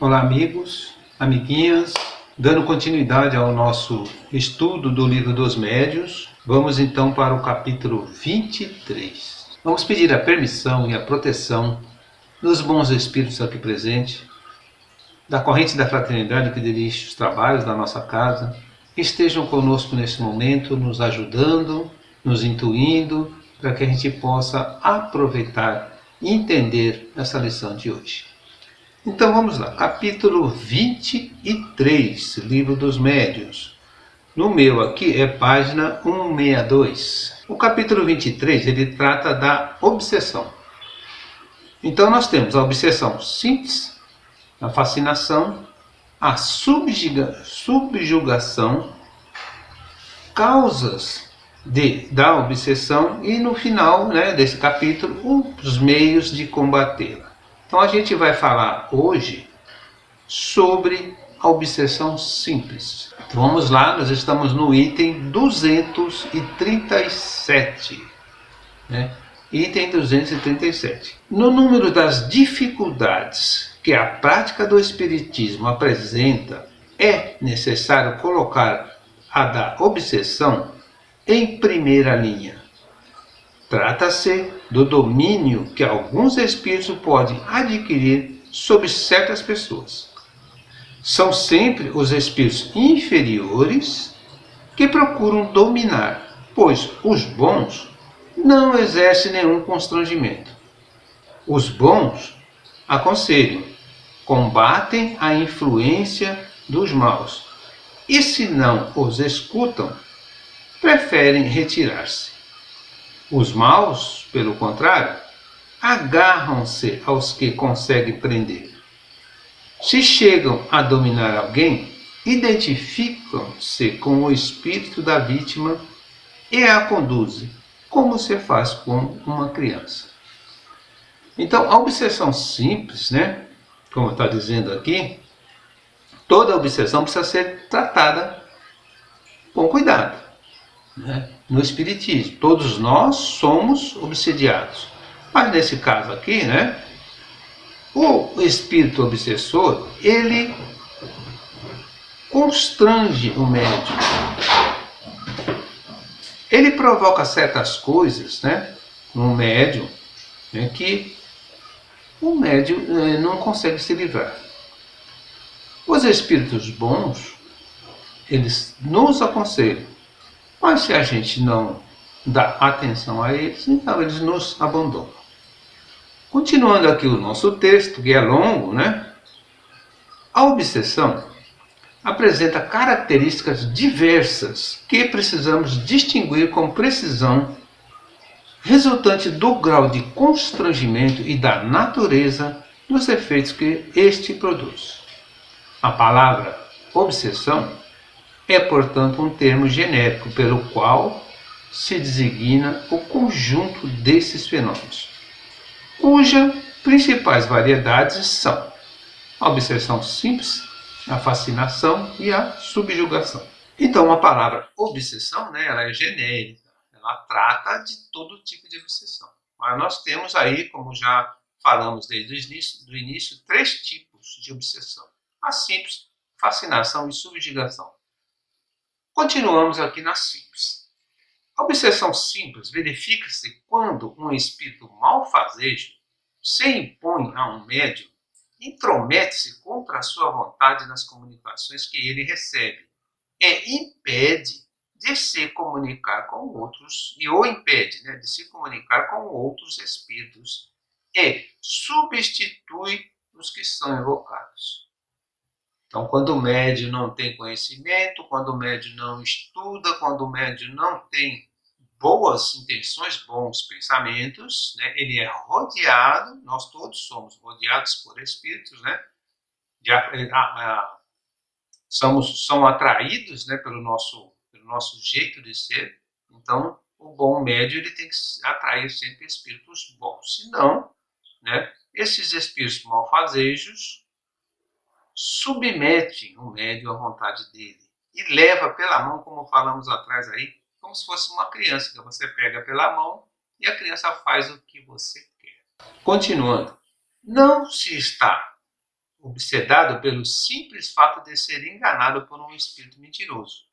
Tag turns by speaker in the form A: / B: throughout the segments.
A: Olá, amigos, amiguinhas. Dando continuidade ao nosso estudo do Livro dos Médiuns, vamos então para o capítulo 23. Vamos pedir a permissão e a proteção dos bons espíritos aqui presentes, da corrente da fraternidade que dirige os trabalhos da nossa casa, que estejam conosco nesse momento, nos ajudando, nos intuindo, para que a gente possa aproveitar e entender essa lição de hoje. Então vamos lá, capítulo 23, Livro dos Médiuns. No meu aqui é página 162. O capítulo 23 ele trata da obsessão. Então nós temos a obsessão simples, a fascinação, a subjugação, causas da obsessão e no final desse capítulo os meios de combatê-la. Então a gente vai falar hoje sobre a obsessão simples. Então, vamos lá, nós estamos no item 237. Item 237. No número das dificuldades que a prática do Espiritismo apresenta, é necessário colocar a da obsessão em primeira linha. Trata-se do domínio que alguns espíritos podem adquirir sobre certas pessoas. São sempre os espíritos inferiores que procuram dominar, pois os bons não exercem nenhum constrangimento. Os bons aconselham, combatem a influência dos maus, e se não os escutam, preferem retirar-se. Os maus, pelo contrário, agarram-se aos que conseguem prender. Se chegam a dominar alguém, identificam-se com o espírito da vítima e a conduzem, como se faz com uma criança. Então, a obsessão simples, como está dizendo aqui, toda obsessão precisa ser tratada com cuidado. No Espiritismo, todos nós somos obsediados. Mas nesse caso aqui, o espírito obsessor, ele constrange o médium. Ele provoca certas coisas, no médium, que o médium não consegue se livrar. Os espíritos bons, eles nos aconselham. Mas se a gente não dá atenção a eles, então eles nos abandonam. Continuando aqui o nosso texto, que é longo, a obsessão apresenta características diversas que precisamos distinguir com precisão, resultante do grau de constrangimento e da natureza dos efeitos que este produz. A palavra obsessão é, portanto, um termo genérico pelo qual se designa o conjunto desses fenômenos, cujas principais variedades são a obsessão simples, a fascinação e a subjugação. Então, a palavra obsessão, ela é genérica, ela trata de todo tipo de obsessão. Mas nós temos aí, como já falamos desde o início, 3 tipos de obsessão: a simples, fascinação e subjugação. Continuamos aqui na simples. A obsessão simples verifica-se quando um espírito malfazejo se impõe a um médium, intromete-se contra a sua vontade nas comunicações que ele recebe e impede de se comunicar com outros, e o impede de se comunicar com outros espíritos e substitui os que são invocados. Então, quando o médium não tem conhecimento, quando o médium não estuda, quando o médium não tem boas intenções, bons pensamentos, ele é rodeado, nós todos somos rodeados por espíritos, são atraídos pelo nosso jeito de ser. Então, o bom médium ele tem que atrair sempre espíritos bons. Senão, esses espíritos malfazejos submete o médium à vontade dele e leva pela mão, como falamos atrás aí, como se fosse uma criança, que você pega pela mão e a criança faz o que você quer. Continuando, não se está obsedado pelo simples fato de ser enganado por um espírito mentiroso,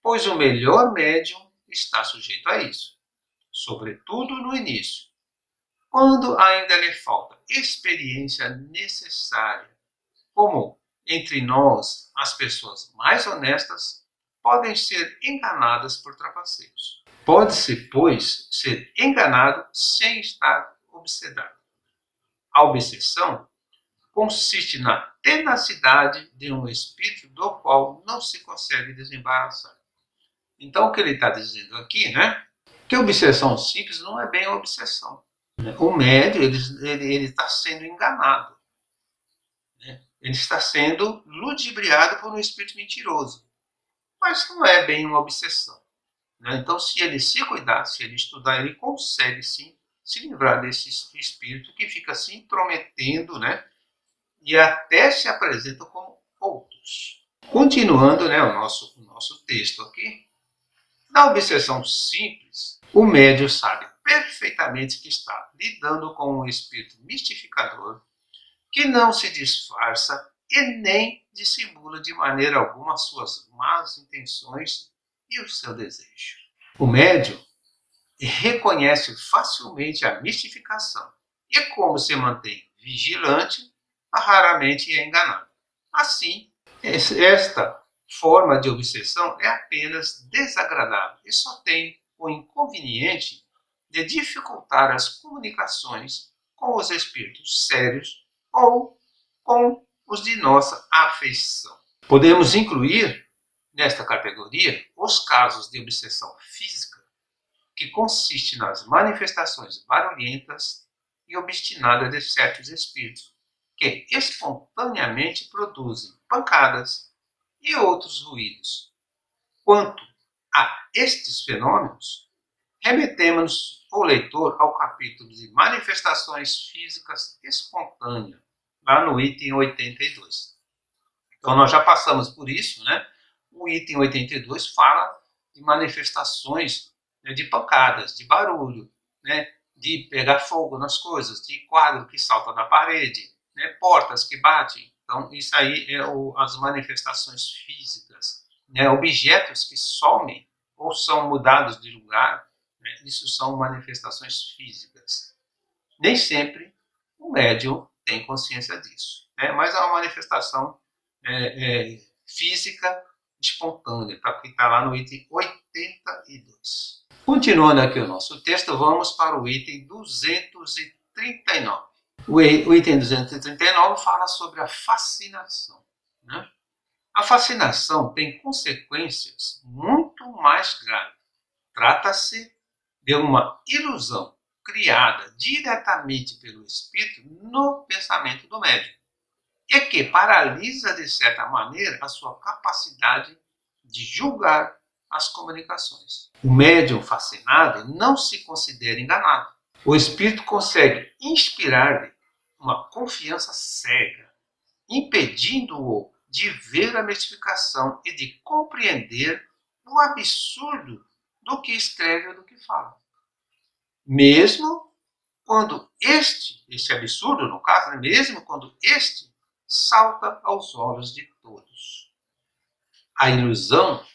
A: pois o melhor médium está sujeito a isso, sobretudo no início, quando ainda lhe falta experiência necessária, como entre nós as pessoas mais honestas podem ser enganadas por trapaceiros. Pode-se, pois, ser enganado sem estar obsedado. A obsessão consiste na tenacidade de um espírito do qual não se consegue desembaraçar. Então, o que ele está dizendo aqui, né? Que a obsessão simples não é bem a obsessão. O médium, ele está sendo enganado. Né? Ele está sendo ludibriado por um espírito mentiroso. Mas não é bem uma obsessão. Né? Então, se ele se cuidar, se ele estudar, ele consegue sim se livrar desse espírito que fica se intrometendo, né? E até se apresenta como outros. Continuando, né, o nosso texto aqui, na obsessão simples, o médium sabe perfeitamente que está lidando com um espírito mistificador que não se disfarça e nem dissimula de maneira alguma as suas más intenções e o seu desejo. O médium reconhece facilmente a mistificação e, como se mantém vigilante, raramente é enganado. Assim, esta forma de obsessão é apenas desagradável e só tem o inconveniente de dificultar as comunicações com os espíritos sérios ou com os de nossa afeição. Podemos incluir nesta categoria os casos de obsessão física, que consiste nas manifestações barulhentas e obstinadas de certos espíritos, que espontaneamente produzem pancadas e outros ruídos. Quanto a estes fenômenos, remetemos o leitor ao capítulo de manifestações físicas espontâneas, lá no item 82. Então, nós já passamos por isso, né? O item 82 fala de manifestações, né, de pancadas, de barulho, né, de pegar fogo nas coisas, de quadro que salta da parede, né, portas que batem. Então, isso aí é as manifestações físicas. Né, objetos que somem ou são mudados de lugar, né, isso são manifestações físicas. Nem sempre o médium tem consciência disso, né, mas é uma manifestação física espontânea, para quem está lá no item 82. Continuando aqui o nosso texto, vamos para o item 239. O item 239 fala sobre a fascinação. Né? A fascinação tem consequências muito mais graves. Trata-se de uma ilusão criada diretamente pelo espírito no pensamento do médium, e que paralisa, de certa maneira, a sua capacidade de julgar as comunicações. O médium fascinado não se considera enganado. O espírito consegue inspirar-lhe uma confiança cega, impedindo-o de ver a mistificação e de compreender o absurdo do que escreve ou do que fala. Mesmo quando este absurdo, no caso, né, mesmo quando este salta aos olhos de todos. A ilusão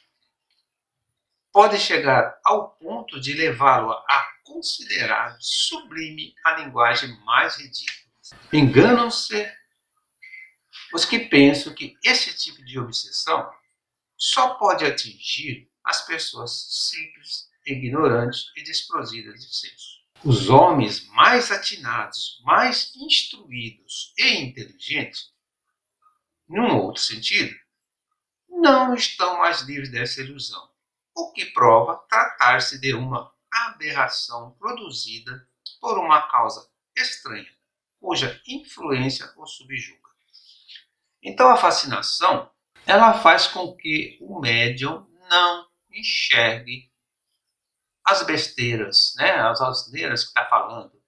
A: pode chegar ao ponto de levá-lo a considerar sublime a linguagem mais ridícula. Enganam-se os que pensam que esse tipo de obsessão só pode atingir as pessoas simples, ignorantes e desprovidas de senso. Os homens mais atinados, mais instruídos e inteligentes, num outro sentido, não estão mais livres dessa ilusão, o que prova tratar-se de uma aberração produzida por uma causa estranha, cuja influência o subjuga. Então a fascinação, ela faz com que o médium não enxergue as besteiras, né, as asneiras que está falando.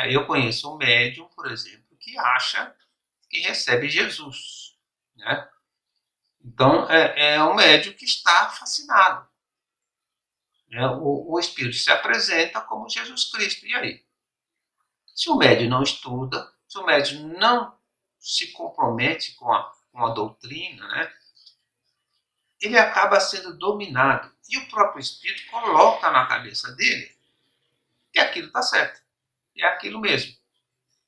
A: Eu conheço um médium, por exemplo, que acha que recebe Jesus, né? Então, é um médium que está fascinado. Né? O Espírito se apresenta como Jesus Cristo. E aí? Se o médium não estuda, se o médium não se compromete com a doutrina, né, ele acaba sendo dominado. E o próprio espírito coloca na cabeça dele que aquilo está certo. É aquilo mesmo.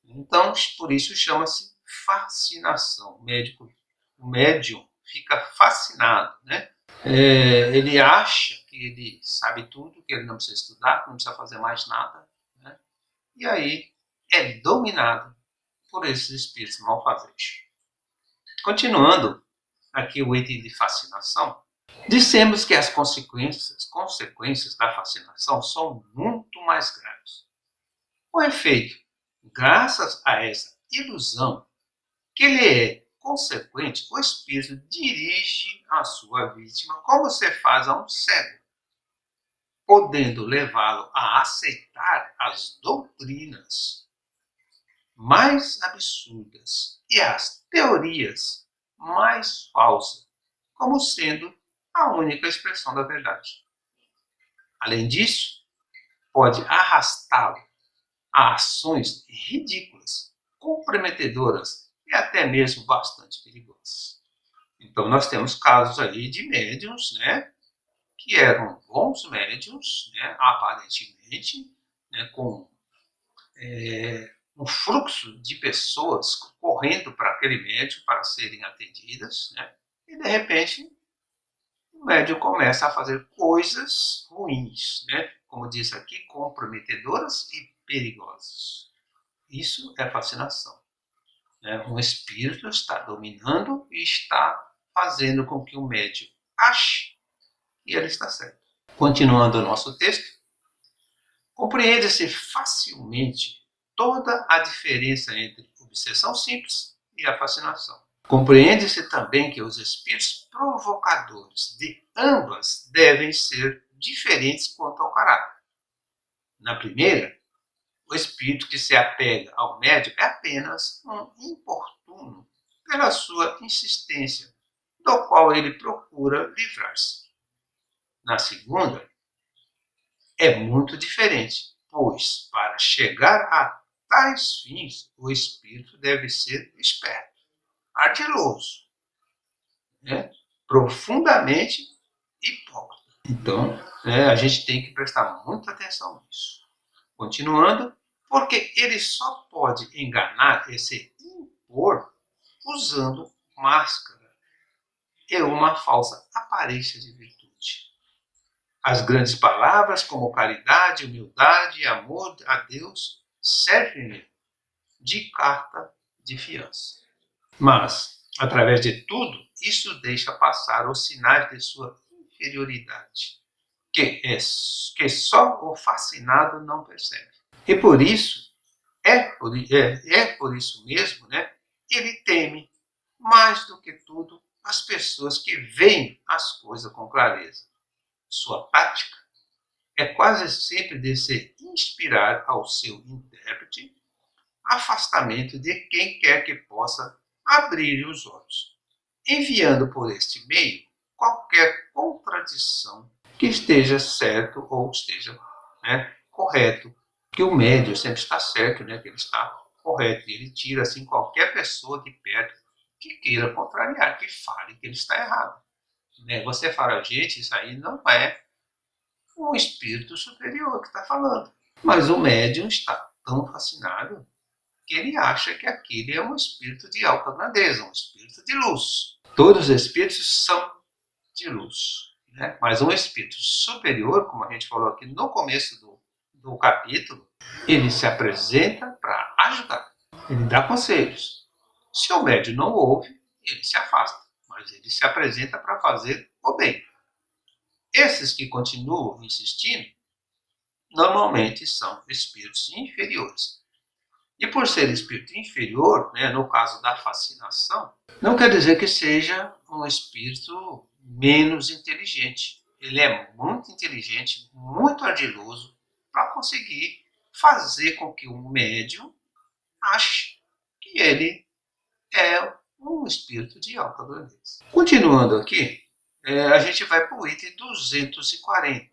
A: Então, por isso chama-se fascinação. O médium fica fascinado, né? Ele acha que ele sabe tudo, que ele não precisa estudar, que não precisa fazer mais nada, né? E aí é dominado por esses espíritos malfazejos. Continuando aqui o item de fascinação, dissemos que as consequências da fascinação são muito mais graves. Com efeito, graças a essa ilusão que lhe é consequente, o espírito dirige a sua vítima como se faz a um cego, podendo levá-lo a aceitar as doutrinas mais absurdas e as teorias mais falsas como sendo a única expressão da verdade. Além disso, pode arrastá-lo a ações ridículas, comprometedoras e até mesmo bastante perigosas. Então nós temos casos aí de médiuns, né, que eram bons médiuns, né, aparentemente, né, com um fluxo de pessoas correndo para aquele médium para serem atendidas, né, e de repente o médium começa a fazer coisas ruins, né, como diz aqui, comprometedoras e perigosas. Isso é fascinação. Né? Um espírito está dominando e está fazendo com que o médium ache que ele está certo. Continuando o nosso texto, compreende-se facilmente toda a diferença entre obsessão simples e a fascinação. Compreende-se também que os espíritos provocadores de ambas devem ser diferentes quanto ao caráter. Na primeira, o espírito que se apega ao médium é apenas um importuno pela sua insistência, do qual ele procura livrar-se. Na segunda, é muito diferente, pois, para chegar a tais fins, o espírito deve ser esperto, ardiloso, né? Profundamente hipócrita. Então, a gente tem que prestar muita atenção nisso. Continuando, porque ele só pode enganar e se impor usando máscara e uma falsa aparência de virtude. As grandes palavras como caridade, humildade e amor a Deus servem de carta de fiança. Mas, através de tudo, isso deixa passar os sinais de sua inferioridade, que só o fascinado não percebe. E por isso, por isso mesmo, né, ele teme, mais do que tudo, as pessoas que veem as coisas com clareza. Sua tática é quase sempre de se inspirar ao seu intérprete afastamento de quem quer que possa abrir os olhos, enviando por este meio qualquer contradição que esteja certo ou esteja, né, correto, que o médium sempre está certo, né, que ele está correto, e ele tira assim qualquer pessoa de perto que queira contrariar, que fale que ele está errado. Né? Você fala, gente, isso aí não é um espírito superior que está falando. Mas o médium está tão fascinado que ele acha que aquele é um espírito de alta grandeza, um espírito de luz. Todos os espíritos são de luz, né? Mas um espírito superior, como a gente falou aqui no começo do capítulo, ele se apresenta para ajudar, ele dá conselhos. Se o médium não ouve, ele se afasta, mas ele se apresenta para fazer o bem. Esses que continuam insistindo, normalmente são espíritos inferiores. E por ser espírito inferior, né, no caso da fascinação, não quer dizer que seja um espírito menos inteligente. Ele é muito inteligente, muito ardiloso, para conseguir fazer com que o médium ache que ele é um espírito de alta grandeza. Continuando aqui, a gente vai para o item 240,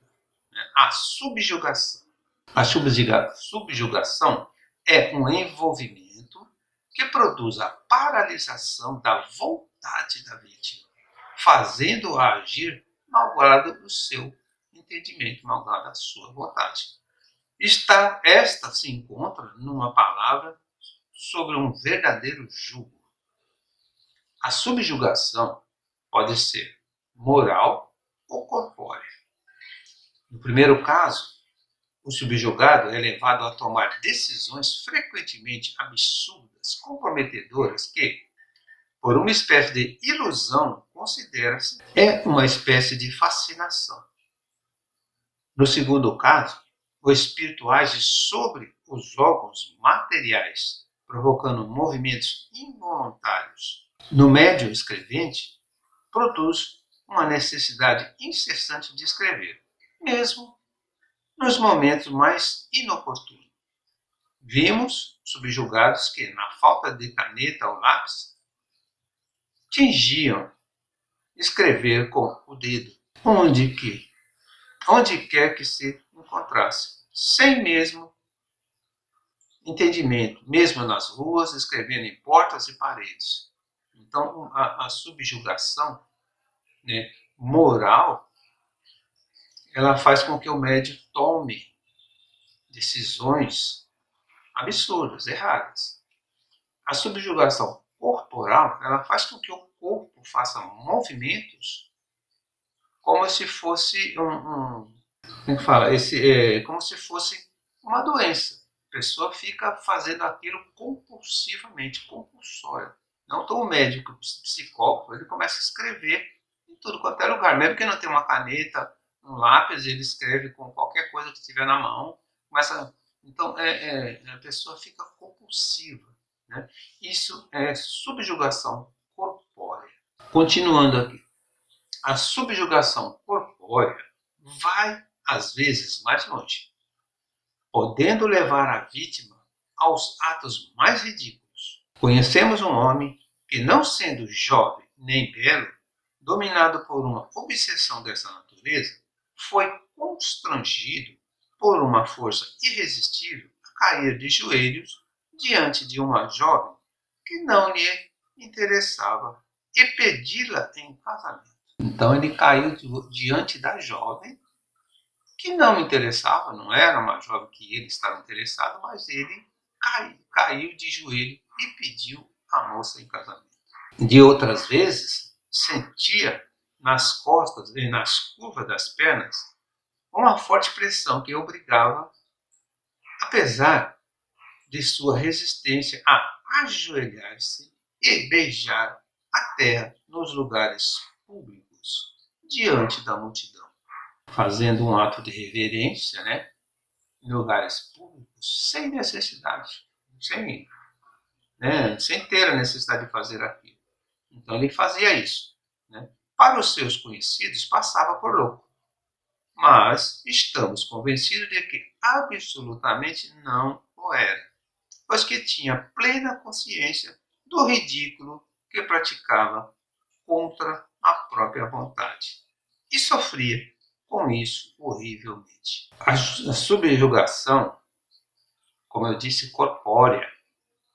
A: né, a subjugação. A subjugação é um envolvimento que produz a paralisação da vontade da vítima, fazendo-a agir malgrado o seu entendimento, malgrado a sua vontade. Esta se encontra numa palavra sobre um verdadeiro jugo. A subjugação pode ser moral ou corpórea. No primeiro caso, o subjugado é levado a tomar decisões frequentemente absurdas, comprometedoras, que, por uma espécie de ilusão, considera-se uma espécie de fascinação. No segundo caso, o espírito age sobre os órgãos materiais, provocando movimentos involuntários. No médium escrevente, produz uma necessidade incessante de escrever, mesmo nos momentos mais inoportunos. Vimos subjugados que, na falta de caneta ou lápis, tingiam escrever com o dedo, onde quer que se encontrasse, sem mesmo entendimento, mesmo nas ruas, escrevendo em portas e paredes. Então, a subjugação, né, moral, ela faz com que o médium tome decisões absurdas, erradas. A subjugação corporal, ela faz com que o corpo faça movimentos como se fosse como se fosse uma doença. A pessoa fica fazendo aquilo compulsivamente, compulsório. Não tão o médico, o psicólogo, ele começa a escrever em tudo quanto é lugar. Mesmo que não tenha uma caneta, um lápis, ele escreve com qualquer coisa que tiver na mão. Então, a pessoa fica compulsiva, né? Isso é subjugação corpórea. Continuando aqui. A subjugação corpórea vai, às vezes, mais longe, podendo levar a vítima aos atos mais ridículos. Conhecemos um homem que, não sendo jovem nem belo, dominado por uma obsessão dessa natureza, foi constrangido por uma força irresistível a cair de joelhos diante de uma jovem que não lhe interessava e pedi-la em casamento. Então ele caiu diante da jovem que não interessava, não era uma jovem que ele estava interessado, mas ele caiu de joelho e pediu a moça em casamento. De outras vezes, sentia nas costas e nas curvas das pernas uma forte pressão que obrigava, apesar de sua resistência, a ajoelhar-se e beijar a terra nos lugares públicos, diante da multidão, fazendo um ato de reverência, né, em lugares públicos, sem necessidade, sem ter a necessidade de fazer aquilo. Então ele fazia isso, né? Para os seus conhecidos, passava por louco. Mas estamos convencidos de que absolutamente não o era, pois que tinha plena consciência do ridículo que praticava contra a própria vontade e sofria com isso horrivelmente. A subjugação, como eu disse, corpórea,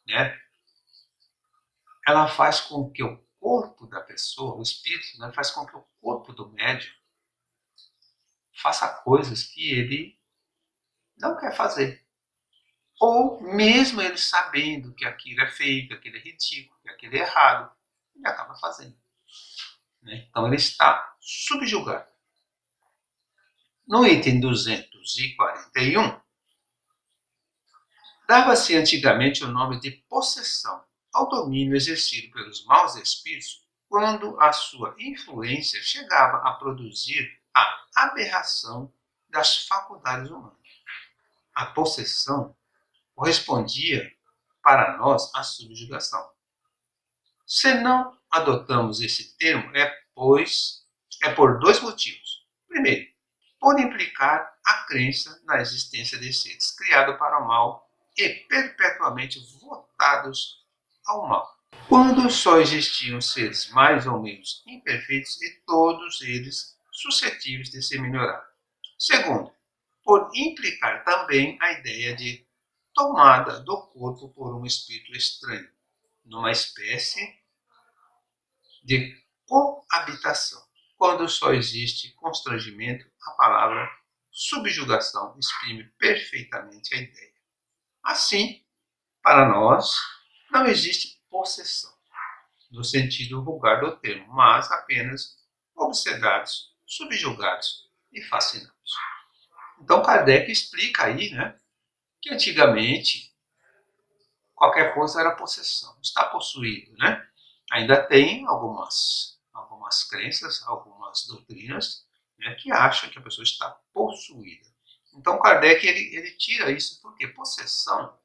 A: né? Ela faz com que o corpo da pessoa, o espírito, né, faz com que o corpo do médium faça coisas que ele não quer fazer. Ou mesmo ele sabendo que aquilo é feio, que aquilo é ridículo, que aquilo é errado, ele acaba fazendo, né? Então ele está subjugado. No item 241, dava-se antigamente o nome de possessão ao domínio exercido pelos maus espíritos quando a sua influência chegava a produzir a aberração das faculdades humanas. A possessão correspondia para nós à subjugação. Se não adotamos esse termo, é por dois motivos. Primeiro, por implicar a crença na existência de seres criados para o mal e perpetuamente votados ao mal, quando só existiam seres mais ou menos imperfeitos e todos eles suscetíveis de se melhorar. Segundo, por implicar também a ideia de tomada do corpo por um espírito estranho, numa espécie de coabitação. Quando só existe constrangimento, a palavra subjugação exprime perfeitamente a ideia. Assim, para nós, não existe possessão, no sentido vulgar do termo, mas apenas obsedados, subjugados e fascinados. Então Kardec explica aí, né, que antigamente qualquer coisa era possessão, está possuído, né? Ainda tem algumas crenças, algumas doutrinas, né, que acham que a pessoa está possuída. Então Kardec ele tira isso porque possessão,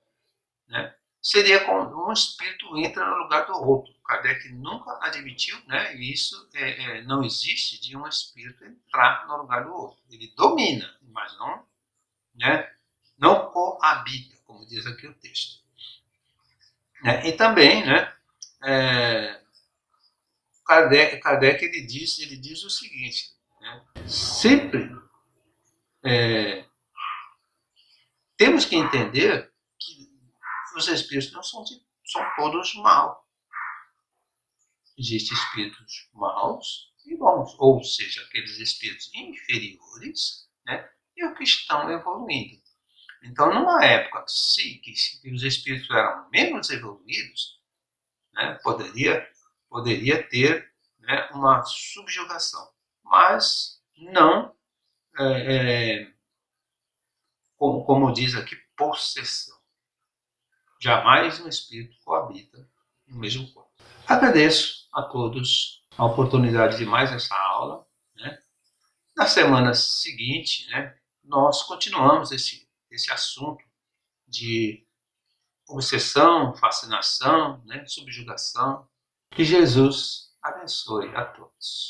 A: né, seria quando um espírito entra no lugar do outro. Kardec nunca admitiu, né, e isso não existe de um espírito entrar no lugar do outro. Ele domina, mas não, né, não coabita, como diz aqui o texto. E também, né, Kardec ele diz o seguinte, né, sempre temos que entender que os espíritos não são todos maus. Existem espíritos maus e bons, ou seja, aqueles espíritos inferiores, né, e os que estão evoluindo. Então, numa época que os espíritos eram menos evoluídos, né, poderia ter, né, uma subjugação, mas não, como diz aqui, possessão. Jamais um espírito coabita no mesmo corpo. Agradeço a todos a oportunidade de mais essa aula, né? Na semana seguinte, né, nós continuamos esse assunto de obsessão, fascinação, né, subjugação. Que Jesus abençoe a todos.